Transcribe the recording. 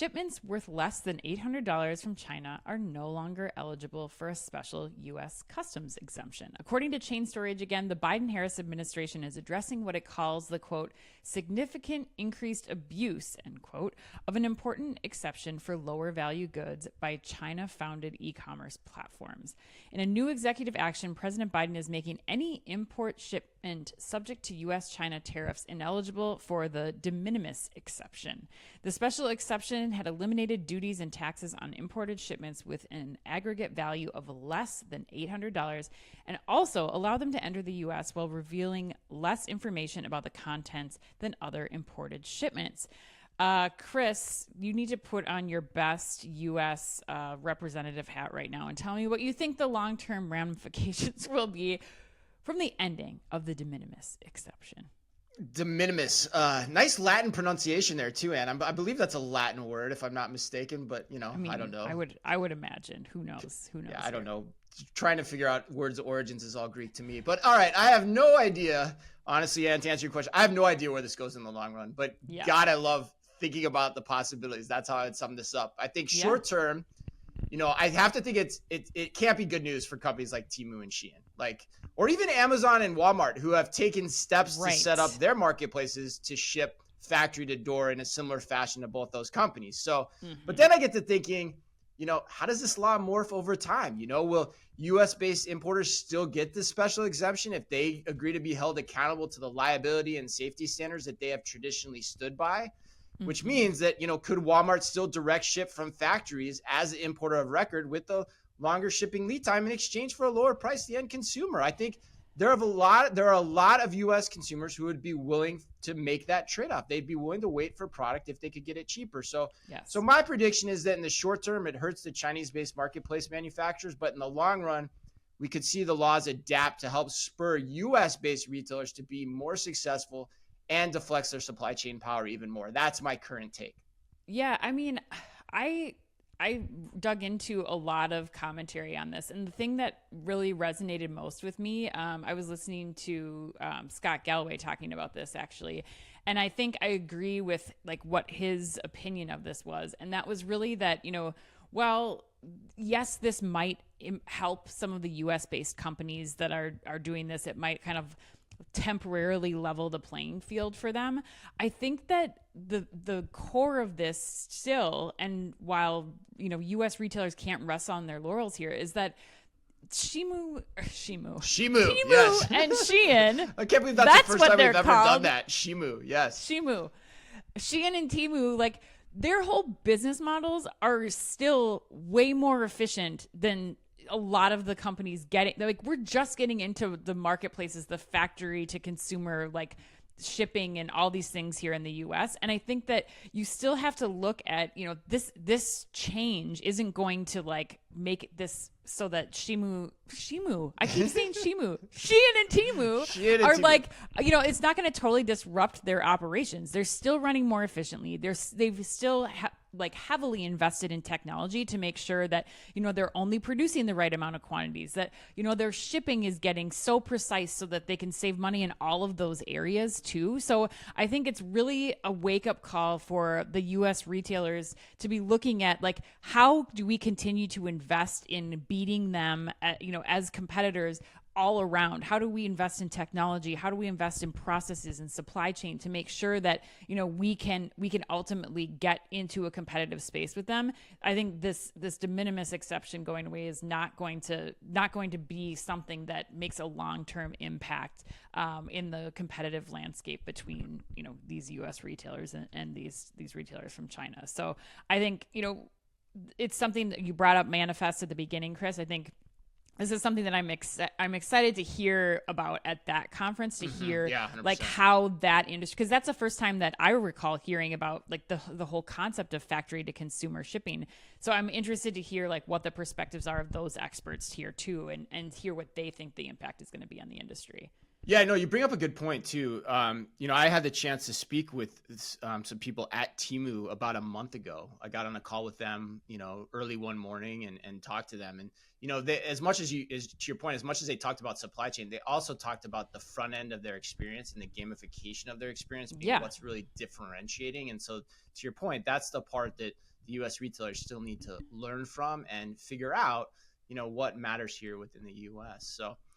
shipments worth less than $800 from China are no longer eligible for a special U.S. customs exemption. According to Chain Storage, again, the Biden-Harris administration is addressing what it calls the, quote, significant increased abuse, end quote, of an important exception for lower value goods by China-founded e-commerce platforms. In a new executive action, President Biden is making any import shipment subject to U.S.-China tariffs ineligible for the de minimis exception. The special exception had eliminated duties and taxes on imported shipments with an aggregate value of less than $800 and also allowed them to enter the U.S. while revealing less information about the contents than other imported shipments. Chris, you need to put on your best U.S. Representative hat right now and tell me what you think the long-term ramifications will be from the ending of the de minimis exception. De minimis. Nice Latin pronunciation there too, Anne. I believe that's a Latin word if I'm not mistaken, but I don't know. I would imagine. Who knows? Yeah, I don't know. Trying to figure out words' origins is all Greek to me. But all right, I have no idea, honestly, Anne, to answer your question. I have no idea where this goes in the long run. But God, I love thinking about the possibilities. That's how I'd sum this up. I think short term, I have to think it can't be good news for companies like Temu and Shein, or even Amazon and Walmart, who have taken steps to set up their marketplaces to ship factory to door in a similar fashion to both those companies. So, but then I get to thinking, how does this law morph over time? Will U.S.-based importers still get this special exemption if they agree to be held accountable to the liability and safety standards that they have traditionally stood by? Which means that, could Walmart still direct ship from factories as an importer of record with the longer shipping lead time in exchange for a lower price to the end consumer? I think there are a lot of U.S. consumers who would be willing to make that trade-off. They'd be willing to wait for product if they could get it cheaper. So my prediction is that in the short term, it hurts the Chinese-based marketplace manufacturers, but in the long run, we could see the laws adapt to help spur U.S.-based retailers to be more successful and to flex their supply chain power even more. That's my current take. Yeah, I dug into a lot of commentary on this, and the thing that really resonated most with me, I was listening to Scott Galloway talking about this actually, and I think I agree with what his opinion of this was, and that was really that yes, this might help some of the U.S. based companies that are doing this. It might kind of temporarily level the playing field for them. I think that the core of this still, and while U.S. retailers can't rest on their laurels here, is that Temu, yes, and Shein. I can't believe that's the first time we've ever done that. Shein and Temu, their whole business models are still way more efficient than a lot of the companies we're just getting into the marketplaces, the factory to consumer, shipping and all these things here in the US. And I think that you still have to look at, this change isn't going to make this so that Shein, I keep saying Shein and Temu are it's not going to totally disrupt their operations. They're still running more efficiently. They've still heavily invested in technology to make sure that, they're only producing the right amount of quantities, that, their shipping is getting so precise so that they can save money in all of those areas too. So I think it's really a wake up call for the U.S. retailers to be looking at how do we continue to invest in beating them as competitors all around? How do we invest in technology? How do we invest in processes and supply chain to make sure that we can ultimately get into a competitive space with them? I think this de minimis exception going away is not going to be something that makes a long-term impact in the competitive landscape between these U.S. retailers and these retailers from China. So I think it's something that you brought up manifest at the beginning, Chris. I think this is something that I'm excited to hear about at that conference, to hear how that industry, because that's the first time that I recall hearing about the whole concept of factory to consumer shipping. So I'm interested to hear what the perspectives are of those experts here too, and hear what they think the impact is going to be on the industry. Yeah, no, you bring up a good point too. I had the chance to speak with some people at Temu about a month ago. I got on a call with them, early one morning and talked to them. And, as much as to your point, as much as they talked about supply chain, they also talked about the front end of their experience and the gamification of their experience being what's really differentiating. And so to your point, that's the part that the US retailers still need to learn from and figure out, what matters here within the US. So,